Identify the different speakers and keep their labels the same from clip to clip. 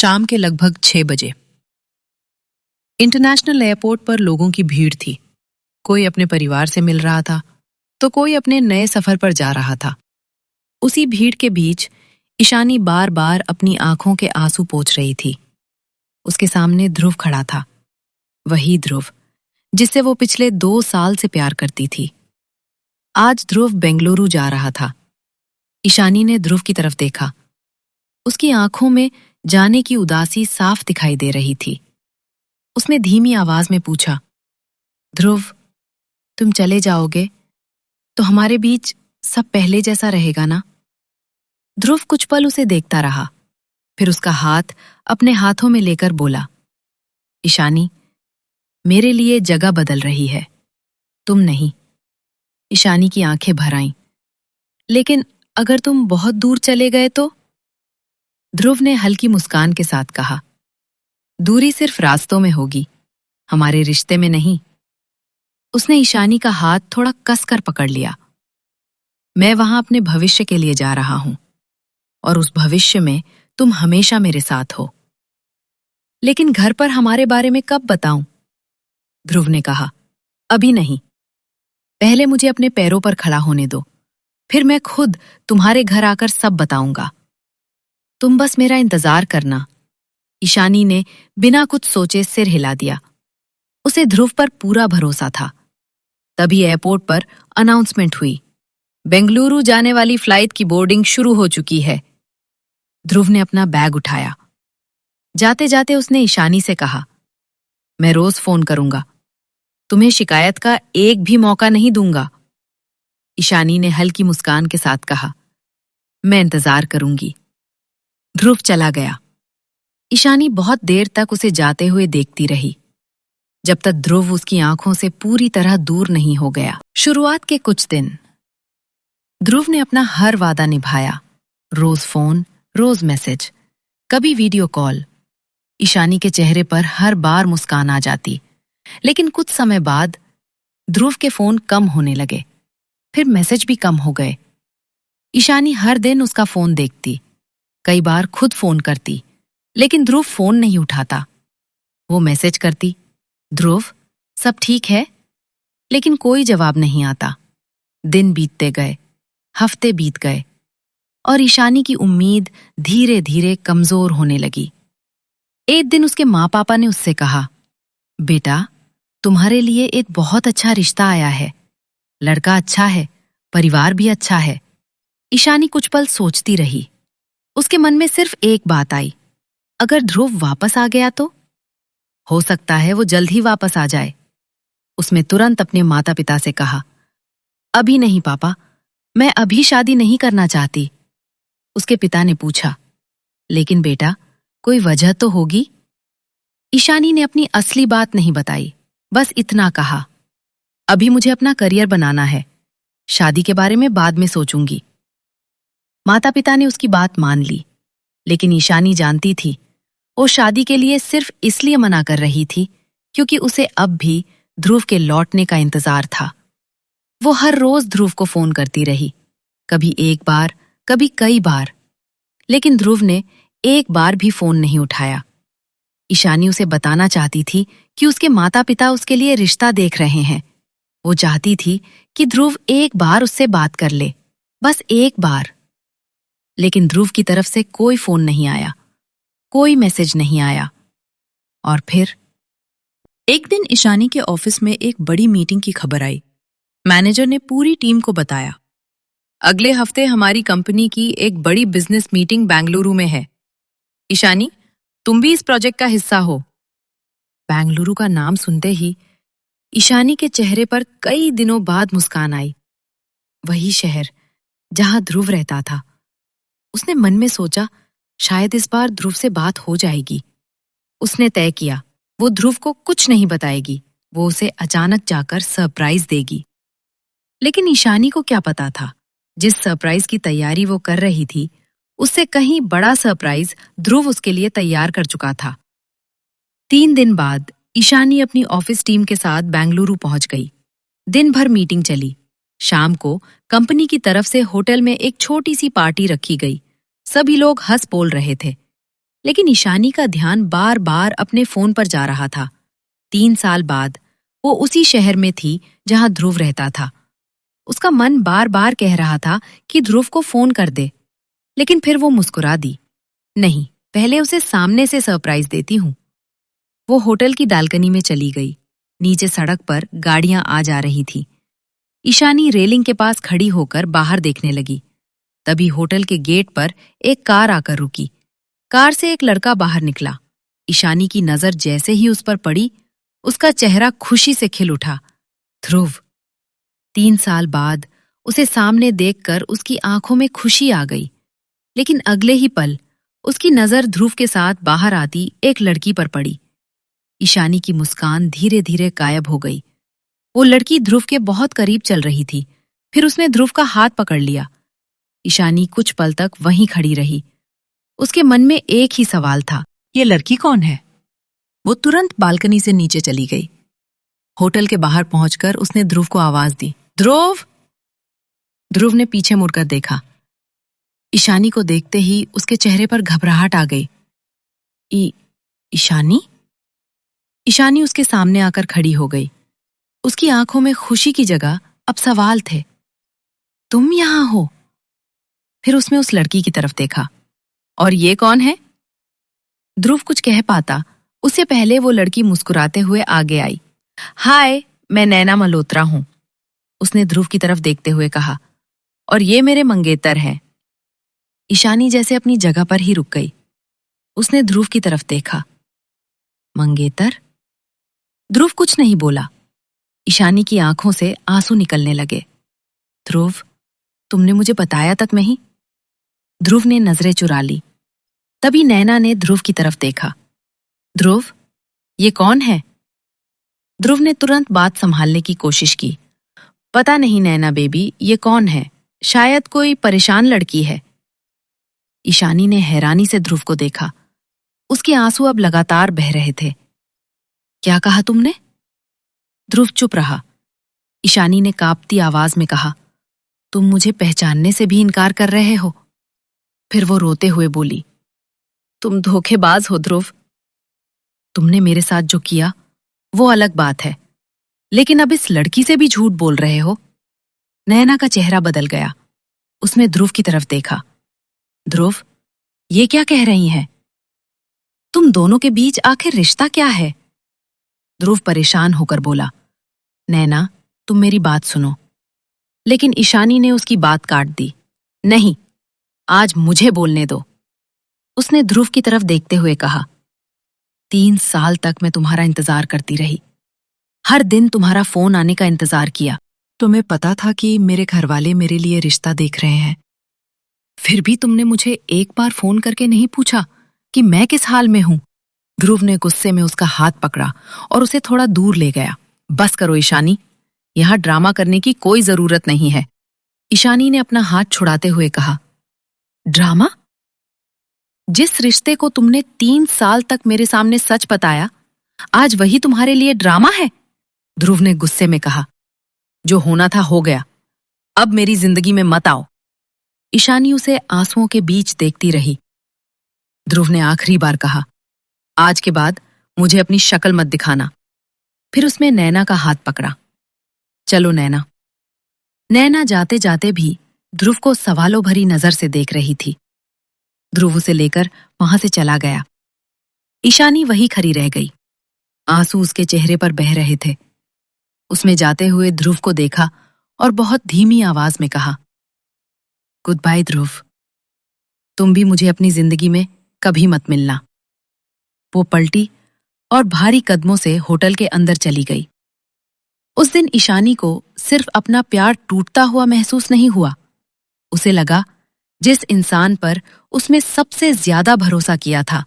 Speaker 1: शाम के लगभग 6 बजे इंटरनेशनल एयरपोर्ट पर लोगों की भीड़ थी। कोई अपने परिवार से मिल रहा था तो कोई अपने नए सफर पर जा रहा था। उसी भीड़ के बीच ईशानी बार बार अपनी आंखों के आंसू पोंछ रही थी। उसके सामने ध्रुव खड़ा था, वही ध्रुव जिससे वो पिछले 2 साल से प्यार करती थी। आज ध्रुव बेंगलुरु जा रहा था। ईशानी ने ध्रुव की तरफ देखा। उसकी आंखों में जाने की उदासी साफ दिखाई दे रही थी। उसने धीमी आवाज में पूछा, ध्रुव, तुम चले जाओगे तो हमारे बीच सब पहले जैसा रहेगा ना? ध्रुव कुछ पल उसे देखता रहा, फिर उसका हाथ अपने हाथों में लेकर बोला, ईशानी, मेरे लिए जगह बदल रही है, तुम नहीं। ईशानी की आंखें भर आईं। लेकिन अगर तुम बहुत दूर चले गए तो? ध्रुव ने हल्की मुस्कान के साथ कहा, दूरी सिर्फ रास्तों में होगी, हमारे रिश्ते में नहीं। उसने ईशानी का हाथ थोड़ा कसकर पकड़ लिया। मैं वहां अपने भविष्य के लिए जा रहा हूं और उस भविष्य में तुम हमेशा मेरे साथ हो। लेकिन घर पर हमारे बारे में कब बताऊं? ध्रुव ने कहा, अभी नहीं। पहले मुझे अपने पैरों पर खड़ा होने दो, फिर मैं खुद तुम्हारे घर आकर सब बताऊंगा। तुम बस मेरा इंतजार करना। ईशानी ने बिना कुछ सोचे सिर हिला दिया। उसे ध्रुव पर पूरा भरोसा था। तभी एयरपोर्ट पर अनाउंसमेंट हुई, बेंगलुरु जाने वाली फ्लाइट की बोर्डिंग शुरू हो चुकी है। ध्रुव ने अपना बैग उठाया। जाते जाते उसने ईशानी से कहा, मैं रोज फोन करूंगा, तुम्हें शिकायत का एक भी मौका नहीं दूंगा। ईशानी ने हल्की मुस्कान के साथ कहा, मैं इंतजार करूंगी। ध्रुव चला गया। ईशानी बहुत देर तक उसे जाते हुए देखती रही, जब तक ध्रुव उसकी आंखों से पूरी तरह दूर नहीं हो गया। शुरुआत के कुछ दिन ध्रुव ने अपना हर वादा निभाया। रोज फोन, रोज मैसेज, कभी वीडियो कॉल। ईशानी के चेहरे पर हर बार मुस्कान आ जाती। लेकिन कुछ समय बाद ध्रुव के फोन कम होने लगे, फिर मैसेज भी कम हो गए। ईशानी हर दिन उसका फोन देखती, कई बार खुद फोन करती, लेकिन ध्रुव फोन नहीं उठाता। वो मैसेज करती, ध्रुव, सब ठीक है? लेकिन कोई जवाब नहीं आता। दिन बीतते गए, हफ्ते बीत गए और ईशानी की उम्मीद धीरे धीरे कमजोर होने लगी। एक दिन उसके माँ पापा ने उससे कहा, बेटा, तुम्हारे लिए एक बहुत अच्छा रिश्ता आया है। लड़का अच्छा है, परिवार भी अच्छा है। ईशानी कुछ पल सोचती रही। उसके मन में सिर्फ एक बात आई, अगर ध्रुव वापस आ गया तो? हो सकता है वो जल्द ही वापस आ जाए। उसने तुरंत अपने माता पिता से कहा, अभी नहीं पापा, मैं अभी शादी नहीं करना चाहती। उसके पिता ने पूछा, लेकिन बेटा, कोई वजह तो होगी? ईशानी ने अपनी असली बात नहीं बताई, बस इतना कहा, अभी मुझे अपना करियर बनाना है, शादी के बारे में बाद में सोचूंगी। माता पिता ने उसकी बात मान ली, लेकिन ईशानी जानती थी वो शादी के लिए सिर्फ इसलिए मना कर रही थी क्योंकि उसे अब भी ध्रुव के लौटने का इंतजार था। वो हर रोज ध्रुव को फोन करती रही, कभी एक बार, कभी कई बार, लेकिन ध्रुव ने एक बार भी फोन नहीं उठाया। ईशानी उसे बताना चाहती थी कि उसके माता पिता उसके लिए रिश्ता देख रहे हैं। वो चाहती थी कि ध्रुव एक बार उससे बात कर ले, बस एक बार। लेकिन ध्रुव की तरफ से कोई फोन नहीं आया, कोई मैसेज नहीं आया। और फिर एक दिन ईशानी के ऑफिस में एक बड़ी मीटिंग की खबर आई। मैनेजर ने पूरी टीम को बताया, अगले हफ्ते हमारी कंपनी की एक बड़ी बिजनेस मीटिंग बेंगलुरु में है। ईशानी, तुम भी इस प्रोजेक्ट का हिस्सा हो। बेंगलुरु का नाम सुनते ही ईशानी के चेहरे पर कई दिनों बाद मुस्कान आई। वही शहर जहां ध्रुव रहता था। उसने मन में सोचा, शायद इस बार ध्रुव से बात हो जाएगी। उसने तय किया, वो ध्रुव को कुछ नहीं बताएगी, वो उसे अचानक जाकर सरप्राइज देगी। लेकिन ईशानी को क्या पता था, जिस सरप्राइज की तैयारी वो कर रही थी, उससे कहीं बड़ा सरप्राइज ध्रुव उसके लिए तैयार कर चुका था। 3 दिन बाद ईशानी अपनी ऑफिस टीम के साथ बेंगलुरु पहुंच गई। दिन भर मीटिंग चली। शाम को कंपनी की तरफ से होटल में एक छोटी सी पार्टी रखी गई। सभी लोग हंस बोल रहे थे। लेकिन ईशानी का ध्यान बार बार अपने फोन पर जा रहा था। 3 साल बाद वो उसी शहर में थी जहां ध्रुव रहता था। उसका मन बार बार कह रहा था कि ध्रुव को फोन कर दे, लेकिन फिर वो मुस्कुरा दी। नहीं, पहले उसे सामने से सरप्राइज देती हूँ। वो होटल की बालकनी में चली गई। नीचे सड़क पर गाड़ियां आ जा रही थी। ईशानी रेलिंग के पास खड़ी होकर बाहर देखने लगी। तभी होटल के गेट पर एक कार आकर रुकी। कार से एक लड़का बाहर निकला। ईशानी की नजर जैसे ही उस पर पड़ी, उसका चेहरा खुशी से खिल उठा। ध्रुव। 3 साल बाद उसे सामने देखकर उसकी आंखों में खुशी आ गई। लेकिन अगले ही पल उसकी नजर ध्रुव के साथ बाहर आती एक लड़की पर पड़ी। ईशानी की मुस्कान धीरे धीरे गायब हो गई। वो लड़की ध्रुव के बहुत करीब चल रही थी। फिर उसने ध्रुव का हाथ पकड़ लिया। ईशानी कुछ पल तक वहीं खड़ी रही। उसके मन में एक ही सवाल था, ये लड़की कौन है? वो तुरंत बालकनी से नीचे चली गई। होटल के बाहर पहुंचकर उसने ध्रुव को आवाज दी, ध्रुव। ध्रुव ने पीछे मुड़कर देखा। ईशानी को देखते ही उसके चेहरे पर घबराहट आ गई। ईशानी? ईशानी उसके सामने आकर खड़ी हो गई। उसकी आंखों में खुशी की जगह अब सवाल थे। तुम यहां हो? फिर उसने उस लड़की की तरफ देखा। और ये कौन है? ध्रुव कुछ कह पाता उससे पहले वो लड़की मुस्कुराते हुए आगे आई। हाय, मैं नैना मल्होत्रा हूं, उसने ध्रुव की तरफ देखते हुए कहा। और ये मेरे मंगेतर हैं। ईशानी जैसे अपनी जगह पर ही रुक गई। उसने ध्रुव की तरफ देखा। मंगेतर? ध्रुव कुछ नहीं बोला। ईशानी की आंखों से आंसू निकलने लगे। ध्रुव, तुमने मुझे बताया तक नहीं? ध्रुव ने नजरें चुरा ली। तभी नैना ने ध्रुव की तरफ देखा। ध्रुव, ये कौन है? ध्रुव ने तुरंत बात संभालने की कोशिश की। पता नहीं नैना बेबी, ये कौन है? शायद कोई परेशान लड़की है। ईशानी ने हैरानी से ध्रुव को देखा। उसके आंसू अब लगातार बह रहे थे। क्या कहा तुमने? ध्रुव चुप रहा। ईशानी ने कांपती आवाज में कहा, तुम मुझे पहचानने से भी इनकार कर रहे हो? फिर वो रोते हुए बोली, तुम धोखेबाज हो ध्रुव। तुमने मेरे साथ जो किया वो अलग बात है, लेकिन अब इस लड़की से भी झूठ बोल रहे हो। नैना का चेहरा बदल गया। उसने ध्रुव की तरफ देखा। ध्रुव, ये क्या कह रही हैं? तुम दोनों के बीच आखिर रिश्ता क्या है? ध्रुव परेशान होकर बोला, नैना, तुम मेरी बात सुनो। लेकिन ईशानी ने उसकी बात काट दी। नहीं, आज मुझे बोलने दो। उसने ध्रुव की तरफ देखते हुए कहा, 3 साल तक मैं तुम्हारा इंतजार करती रही। हर दिन तुम्हारा फोन आने का इंतजार किया। तुम्हें पता था कि मेरे घरवाले मेरे लिए रिश्ता देख रहे हैं। फिर भी तुमने मुझे एक बार फोन करके नहीं पूछा कि मैं किस हाल में हूं। ध्रुव ने गुस्से में उसका हाथ पकड़ा और उसे थोड़ा दूर ले गया। बस करो ईशानी, यहां ड्रामा करने की कोई जरूरत नहीं है। ईशानी ने अपना हाथ छुड़ाते हुए कहा, ड्रामा? जिस रिश्ते को तुमने 3 साल तक मेरे सामने सच बताया, आज वही तुम्हारे लिए ड्रामा है? ध्रुव ने गुस्से में कहा। जो होना था हो गया, अब मेरी जिंदगी में मत आओ। ईशानी उसे आंसुओं के बीच देखती रही। ध्रुव ने आखिरी बार कहा, आज के बाद मुझे अपनी शक्ल मत दिखाना। फिर उसने नैना का हाथ पकड़ा। चलो नैना। नैना जाते जाते भी ध्रुव को सवालों भरी नजर से देख रही थी। ध्रुव उसे लेकर वहां से चला गया। ईशानी वहीं खड़ी रह गई। आंसू उसके चेहरे पर बह रहे थे। उसने जाते हुए ध्रुव को देखा और बहुत धीमी आवाज में कहा, गुड बाय ध्रुव, तुम भी मुझे अपनी जिंदगी में कभी मत मिलना। वो पलटी और भारी कदमों से होटल के अंदर चली गई। उस दिन ईशानी को सिर्फ अपना प्यार टूटता हुआ महसूस नहीं हुआ। उसे लगा जिस इंसान पर उसने सबसे ज्यादा भरोसा किया था,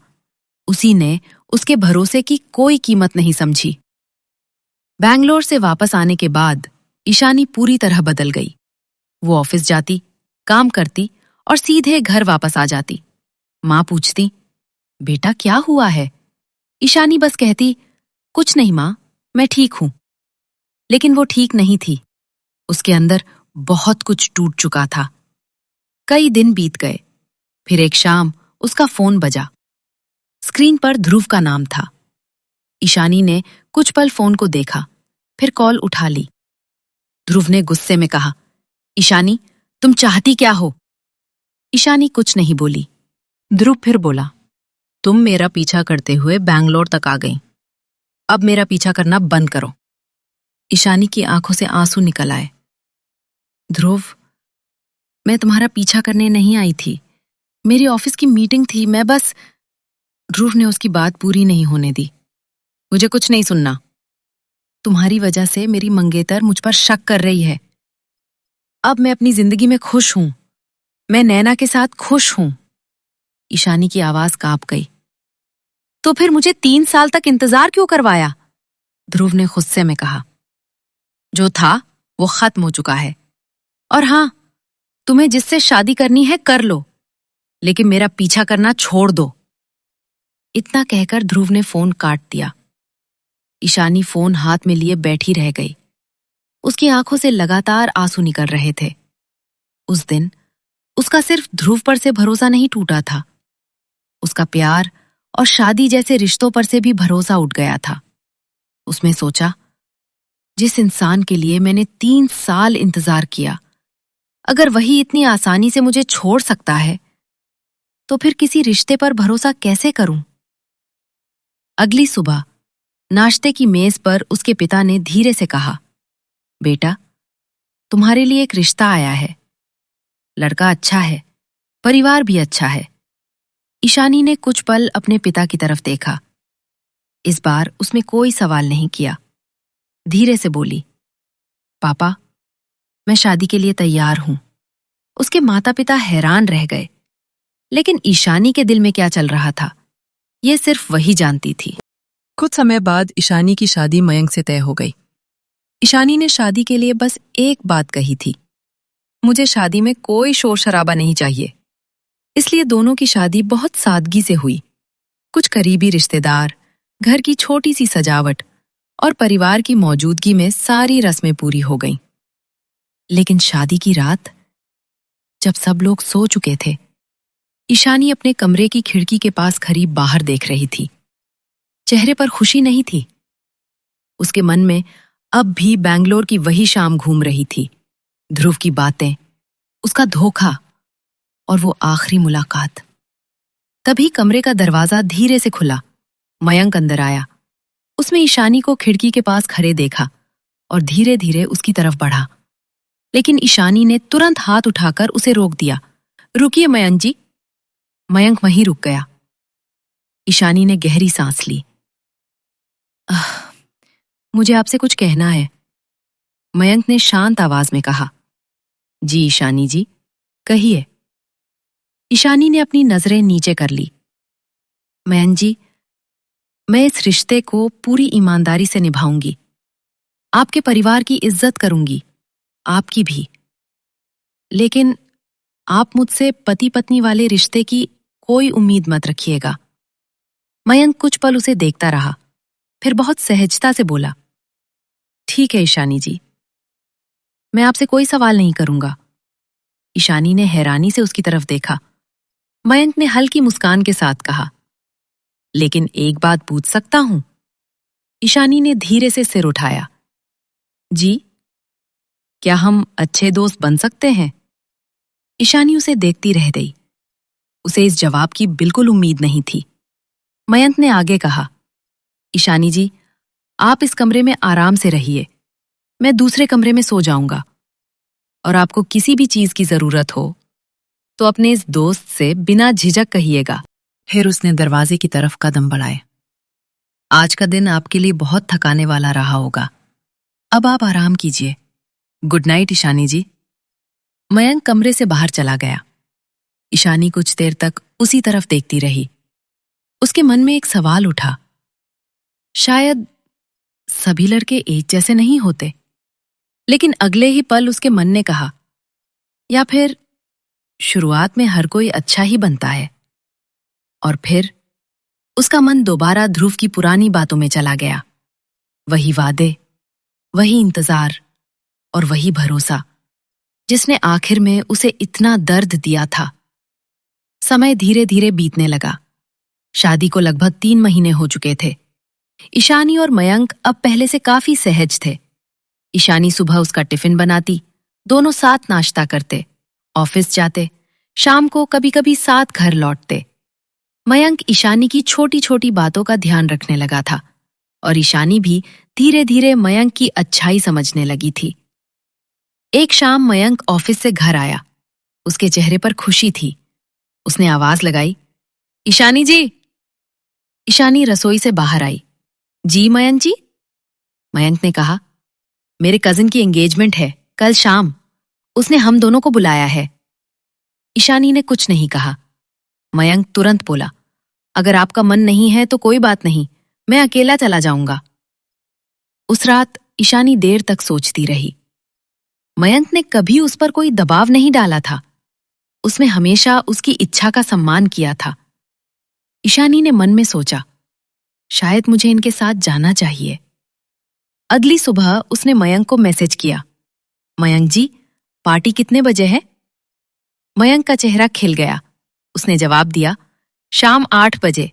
Speaker 1: उसी ने उसके भरोसे की कोई कीमत नहीं समझी। बैंगलोर से वापस आने के बाद ईशानी पूरी तरह बदल गई। वो ऑफिस जाती, काम करती और सीधे घर वापस आ जाती। माँ पूछती, बेटा क्या हुआ है? ईशानी बस कहती, कुछ नहीं माँ, मैं ठीक हूं। लेकिन वो ठीक नहीं थी। उसके अंदर बहुत कुछ टूट चुका था। कई दिन बीत गए। फिर एक शाम उसका फोन बजा। स्क्रीन पर ध्रुव का नाम था। ईशानी ने कुछ पल फोन को देखा, फिर कॉल उठा ली। ध्रुव ने गुस्से में कहा, ईशानी, तुम चाहती क्या हो? ईशानी कुछ नहीं बोली। ध्रुव फिर बोला, तुम मेरा पीछा करते हुए बैंगलोर तक आ गई। अब मेरा पीछा करना बंद करो। ईशानी की आंखों से आंसू निकल आए। ध्रुव, मैं तुम्हारा पीछा करने नहीं आई थी। मेरी ऑफिस की मीटिंग थी, मैं बस। ध्रुव ने उसकी बात पूरी नहीं होने दी। मुझे कुछ नहीं सुनना। तुम्हारी वजह से मेरी मंगेतर मुझ पर शक कर रही है। अब मैं अपनी जिंदगी में खुश हूं। मैं नैना के साथ खुश हूं। ईशानी की आवाज कांप गई। तो फिर मुझे 3 साल तक इंतजार क्यों करवाया? ध्रुव ने गुस्से में कहा। जो था वो खत्म हो चुका है। और हां, तुम्हें जिससे शादी करनी है कर लो, लेकिन मेरा पीछा करना छोड़ दो। इतना कहकर ध्रुव ने फोन काट दिया। ईशानी फोन हाथ में लिए बैठी रह गई। उसकी आंखों से लगातार आंसू निकल रहे थे। उस दिन उसका सिर्फ ध्रुव पर से भरोसा नहीं टूटा था, उसका प्यार और शादी जैसे रिश्तों पर से भी भरोसा उठ गया था। उसने सोचा, जिस इंसान के लिए मैंने 3 साल इंतजार किया, अगर वही इतनी आसानी से मुझे छोड़ सकता है, तो फिर किसी रिश्ते पर भरोसा कैसे करूं? अगली सुबह नाश्ते की मेज पर उसके पिता ने धीरे से कहा, बेटा, तुम्हारे लिए एक रिश्ता आया है। लड़का अच्छा है, परिवार भी अच्छा है। ईशानी ने कुछ पल अपने पिता की तरफ देखा। इस बार उसने कोई सवाल नहीं किया। धीरे से बोली, पापा, मैं शादी के लिए तैयार हूं। उसके माता पिता हैरान रह गए, लेकिन ईशानी के दिल में क्या चल रहा था, ये सिर्फ वही जानती थी। कुछ समय बाद ईशानी की शादी मयंक से तय हो गई। ईशानी ने शादी के लिए बस एक बात कही थी, मुझे शादी में कोई शोर शराबा नहीं चाहिए। इसलिए दोनों की शादी बहुत सादगी से हुई। कुछ करीबी रिश्तेदार, घर की छोटी सी सजावट और परिवार की मौजूदगी में सारी रस्में पूरी हो गईं। लेकिन शादी की रात, जब सब लोग सो चुके थे, ईशानी अपने कमरे की खिड़की के पास खड़ी बाहर देख रही थी। चेहरे पर खुशी नहीं थी। उसके मन में अब भी बैंगलोर की वही शाम घूम रही थी। ध्रुव की बातें, उसका धोखा और वो आखिरी मुलाकात। तभी कमरे का दरवाजा धीरे से खुला। मयंक अंदर आया। उसने ईशानी को खिड़की के पास खड़े देखा और धीरे धीरे उसकी तरफ बढ़ा। लेकिन ईशानी ने तुरंत हाथ उठाकर उसे रोक दिया। रुकिए मयंक जी। मयंक वहीं रुक गया। ईशानी ने गहरी सांस ली। मुझे आपसे कुछ कहना है, मयंक ने शांत आवाज में कहा। जी ईशानी जी, कहिए। ईशानी ने अपनी नजरें नीचे कर ली। मयंक जी, मैं इस रिश्ते को पूरी ईमानदारी से निभाऊंगी। आपके परिवार की इज्जत करूंगी, आपकी भी। लेकिन आप मुझसे पति पत्नी वाले रिश्ते की कोई उम्मीद मत रखिएगा। मयंक कुछ पल उसे देखता रहा, फिर बहुत सहजता से बोला, ठीक है ईशानी जी, मैं आपसे कोई सवाल नहीं करूंगा। ईशानी ने हैरानी से उसकी तरफ देखा। मयंक ने हल्की मुस्कान के साथ कहा, लेकिन एक बात पूछ सकता हूं? ईशानी ने धीरे से सिर उठाया। जी, क्या हम अच्छे दोस्त बन सकते हैं? ईशानी उसे देखती रह गई। उसे इस जवाब की बिल्कुल उम्मीद नहीं थी। मयंक ने आगे कहा, ईशानी जी, आप इस कमरे में आराम से रहिए, मैं दूसरे कमरे में सो जाऊंगा। और आपको किसी भी चीज की जरूरत हो तो अपने इस दोस्त से बिना झिझक कहिएगा। फिर उसने दरवाजे की तरफ कदम बढ़ाए। आज का दिन आपके लिए बहुत थकाने वाला रहा होगा, अब आप आराम कीजिए। गुड नाइट ईशानी जी। मयंक कमरे से बाहर चला गया। ईशानी कुछ देर तक उसी तरफ देखती रही। उसके मन में एक सवाल उठा, शायद सभी लड़के एक जैसे नहीं होते। लेकिन अगले ही पल उसके मन ने कहा, या फिर शुरुआत में हर कोई अच्छा ही बनता है। और फिर उसका मन दोबारा ध्रुव की पुरानी बातों में चला गया। वही वादे, वही इंतजार और वही भरोसा, जिसने आखिर में उसे इतना दर्द दिया था। समय धीरे धीरे बीतने लगा। शादी को लगभग 3 महीने हो चुके थे। ईशानी और मयंक अब पहले से काफी सहज थे। ईशानी सुबह उसका टिफिन बनाती, दोनों साथ नाश्ता करते, ऑफिस जाते, शाम को कभी कभी साथ घर लौटते। मयंक ईशानी की छोटी छोटी बातों का ध्यान रखने लगा था और ईशानी भी धीरे धीरे मयंक की अच्छाई समझने लगी थी। एक शाम मयंक ऑफिस से घर आया। उसके चेहरे पर खुशी थी। उसने आवाज लगाई, ईशानी जी। ईशानी रसोई से बाहर आई। जी मयंक जी। मयंक ने कहा, मेरे कजिन की एंगेजमेंट है कल शाम, उसने हम दोनों को बुलाया है। ईशानी ने कुछ नहीं कहा। मयंक तुरंत बोला, अगर आपका मन नहीं है तो कोई बात नहीं, मैं अकेला चला जाऊंगा। उस रात ईशानी देर तक सोचती रही। मयंक ने कभी उस पर कोई दबाव नहीं डाला था। उसने हमेशा उसकी इच्छा का सम्मान किया था। ईशानी ने मन में सोचा, शायद मुझे इनके साथ जाना चाहिए। अगली सुबह उसने मयंक को मैसेज किया, मयंक जी, पार्टी कितने बजे है? मयंक का चेहरा खिल गया। उसने जवाब दिया, शाम 8 बजे।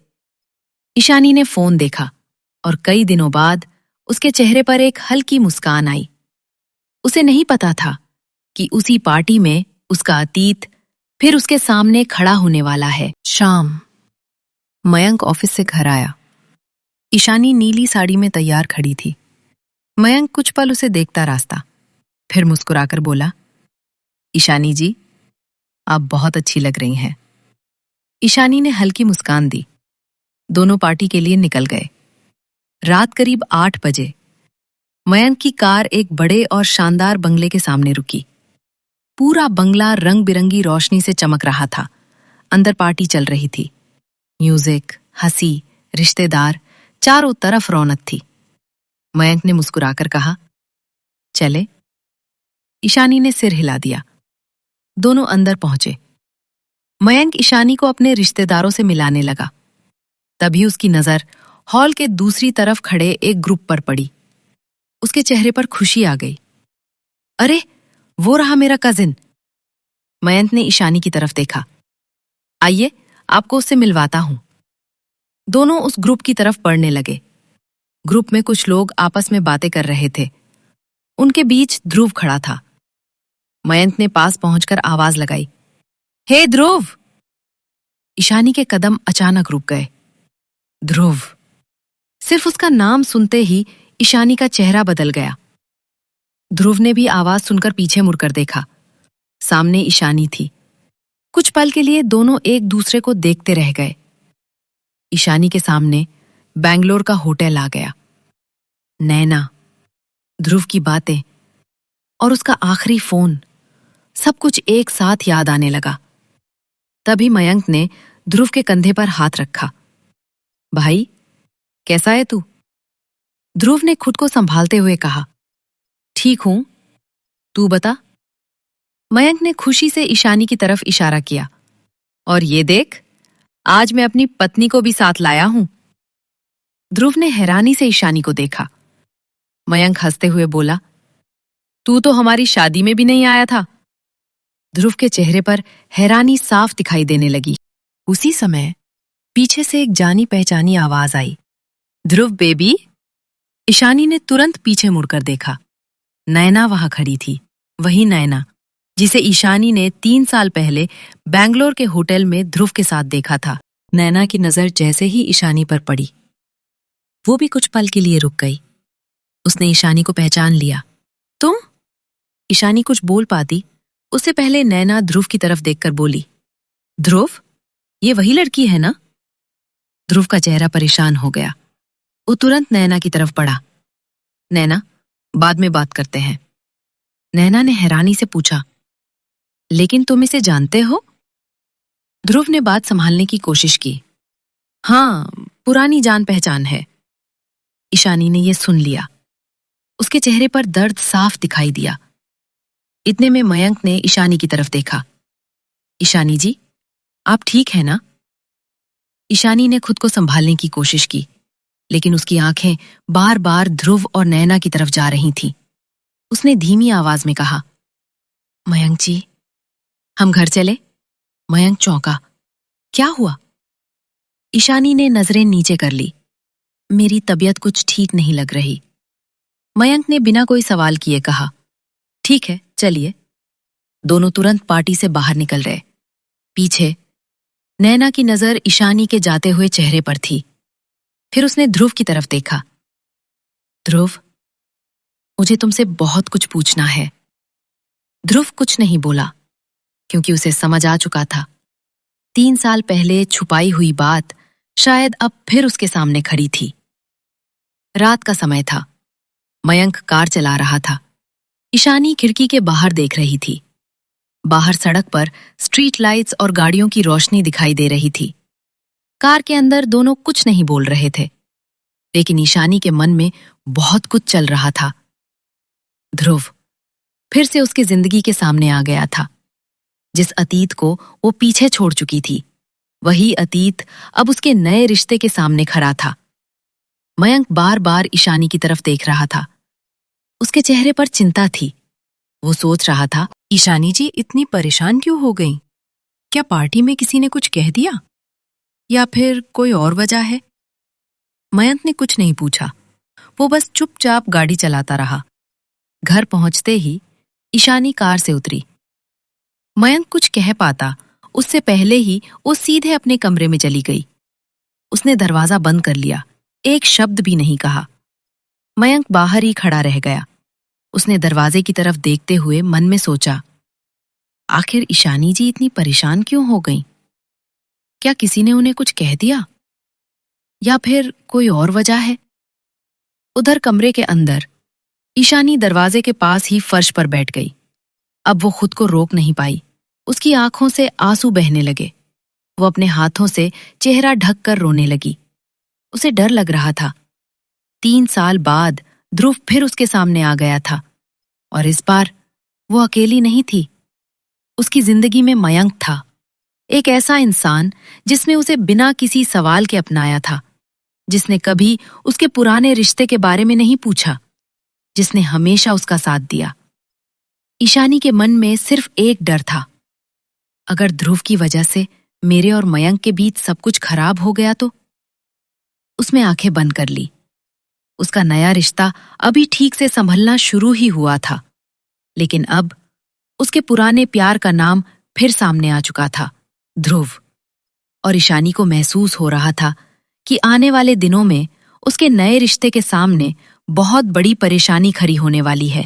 Speaker 1: ईशानी ने फोन देखा और कई दिनों बाद उसके चेहरे पर एक हल्की मुस्कान आई। उसे नहीं पता था कि उसी पार्टी में उसका अतीत फिर उसके सामने खड़ा होने वाला है। शाम मयंक ऑफिस से घर आया। ईशानी नीली साड़ी में तैयार खड़ी थी। मयंक कुछ पल उसे देखता रास्ता, फिर मुस्कुराकर बोला, ईशानी जी, आप बहुत अच्छी लग रही हैं। ईशानी ने हल्की मुस्कान दी। दोनों पार्टी के लिए निकल गए। रात करीब 8 बजे मयंक की कार एक बड़े और शानदार बंगले के सामने रुकी। पूरा बंगला रंग बिरंगी रोशनी से चमक रहा था। अंदर पार्टी चल रही थी। म्यूजिक, हंसी, रिश्तेदार, चारों तरफ रौनक थी। मयंक ने मुस्कुराकर कहा, चले? ईशानी ने सिर हिला दिया। दोनों अंदर पहुंचे। मयंक ईशानी को अपने रिश्तेदारों से मिलाने लगा। तभी उसकी नजर हॉल के दूसरी तरफ खड़े एक ग्रुप पर पड़ी। उसके चेहरे पर खुशी आ गई। अरे, वो रहा मेरा कजिन। मयंक ने ईशानी की तरफ देखा। आइए, आपको उससे मिलवाता हूं। दोनों उस ग्रुप की तरफ बढ़ने लगे। ग्रुप में कुछ लोग आपस में बातें कर रहे थे। उनके बीच ध्रुव खड़ा था। मयंक ने पास पहुंचकर आवाज लगाई, हे ध्रुव। ईशानी के कदम अचानक रुक गए। ध्रुव। सिर्फ उसका नाम सुनते ही ईशानी का चेहरा बदल गया। ध्रुव ने भी आवाज सुनकर पीछे मुड़कर देखा। सामने ईशानी थी। कुछ पल के लिए दोनों एक दूसरे को देखते रह गए। ईशानी के सामने बेंगलोर का होटल आ गया। नैना, ध्रुव की बातें और उसका आखिरी फोन, सब कुछ एक साथ याद आने लगा। तभी मयंक ने ध्रुव के कंधे पर हाथ रखा। भाई, कैसा है तू? ध्रुव ने खुद को संभालते हुए कहा, ठीक हूं, तू बता। मयंक ने खुशी से ईशानी की तरफ इशारा किया, और ये देख, आज मैं अपनी पत्नी को भी साथ लाया हूं। ध्रुव ने हैरानी से ईशानी को देखा। मयंक हंसते हुए बोला, तू तो हमारी शादी में भी नहीं आया था। ध्रुव के चेहरे पर हैरानी साफ दिखाई देने लगी। उसी समय पीछे से एक जानी पहचानी आवाज आई, ध्रुव बेबी। ईशानी ने तुरंत पीछे मुड़कर देखा। नैना वहां खड़ी थी। वही नैना जिसे ईशानी ने 3 साल पहले बेंगलोर के होटल में ध्रुव के साथ देखा था। नैना की नजर जैसे ही ईशानी पर पड़ी, वो भी कुछ पल के लिए रुक गई। उसने ईशानी को पहचान लिया। तुम? ईशानी कुछ बोल पाती उससे पहले नैना ध्रुव की तरफ देखकर बोली, ध्रुव, ये वही लड़की है ना? ध्रुव का चेहरा परेशान हो गया। वो तुरंत नैना की तरफ बढ़ा। नैना, बाद में बात करते हैं। नैना ने हैरानी से पूछा, लेकिन तुम इसे जानते हो? ध्रुव ने बात संभालने की कोशिश की। हाँ, पुरानी जान पहचान है। ईशानी ने यह सुन लिया। उसके चेहरे पर दर्द साफ दिखाई दिया। इतने में मयंक ने ईशानी की तरफ देखा। ईशानी जी, आप ठीक है ना? ईशानी ने खुद को संभालने की कोशिश की, लेकिन उसकी आंखें बार बार ध्रुव और नैना की तरफ जा रही थीं। उसने धीमी आवाज में कहा, मयंक जी, हम घर चले? मयंक चौंका। क्या हुआ? ईशानी ने नजरें नीचे कर ली। मेरी तबीयत कुछ ठीक नहीं लग रही। मयंक ने बिना कोई सवाल किए कहा, ठीक है चलिए। दोनों तुरंत पार्टी से बाहर निकल रहे। पीछे नैना की नजर ईशानी के जाते हुए चेहरे पर थी। फिर उसने ध्रुव की तरफ देखा। ध्रुव, मुझे तुमसे बहुत कुछ पूछना है। ध्रुव कुछ नहीं बोला, क्योंकि उसे समझ आ चुका था 3 साल पहले छुपाई हुई बात शायद अब फिर उसके सामने खड़ी थी। रात का समय था। मयंक कार चला रहा था। ईशानी खिड़की के बाहर देख रही थी। बाहर सड़क पर स्ट्रीट लाइट्स और गाड़ियों की रोशनी दिखाई दे रही थी। कार के अंदर दोनों कुछ नहीं बोल रहे थे, लेकिन ईशानी के मन में बहुत कुछ चल रहा था। ध्रुव फिर से उसकी जिंदगी के सामने आ गया था। जिस अतीत को वो पीछे छोड़ चुकी थी, वही अतीत अब उसके नए रिश्ते के सामने खड़ा था। मयंक बार बार ईशानी की तरफ देख रहा था। उसके चेहरे पर चिंता थी। वो सोच रहा था, ईशानी जी इतनी परेशान क्यों हो गईं? क्या पार्टी में किसी ने कुछ कह दिया, या फिर कोई और वजह है? मयंक ने कुछ नहीं पूछा। वो बस चुपचाप गाड़ी चलाता रहा। घर पहुंचते ही ईशानी कार से उतरी। मयंक कुछ कह पाता उससे पहले ही वो सीधे अपने कमरे में चली गई। उसने दरवाजा बंद कर लिया, एक शब्द भी नहीं कहा। मयंक बाहर ही खड़ा रह गया। उसने दरवाजे की तरफ देखते हुए मन में सोचा, आखिर ईशानी जी इतनी परेशान क्यों हो गईं? क्या किसी ने उन्हें कुछ कह दिया, या फिर कोई और वजह है? उधर कमरे के अंदर ईशानी दरवाजे के पास ही फर्श पर बैठ गई। अब वो खुद को रोक नहीं पाई। उसकी आंखों से आंसू बहने लगे। वो अपने हाथों से चेहरा ढककर रोने लगी। उसे डर लग रहा था। 3 साल बाद ध्रुव फिर उसके सामने आ गया था, और इस बार वो अकेली नहीं थी। उसकी जिंदगी में मयंक था, एक ऐसा इंसान जिसने उसे बिना किसी सवाल के अपनाया था, जिसने कभी उसके पुराने रिश्ते के बारे में नहीं पूछा, जिसने हमेशा उसका साथ दिया। ईशानी के मन में सिर्फ एक डर था, अगर ध्रुव की वजह से मेरे और मयंक के बीच सब कुछ खराब हो गया तो? उसने आंखें बंद कर ली। उसका नया रिश्ता अभी ठीक से संभलना शुरू ही हुआ था, लेकिन अब उसके पुराने प्यार का नाम फिर सामने आ चुका था, ध्रुव। और ईशानी को महसूस हो रहा था कि आने वाले दिनों में उसके नए रिश्ते के सामने बहुत बड़ी परेशानी खड़ी होने वाली है।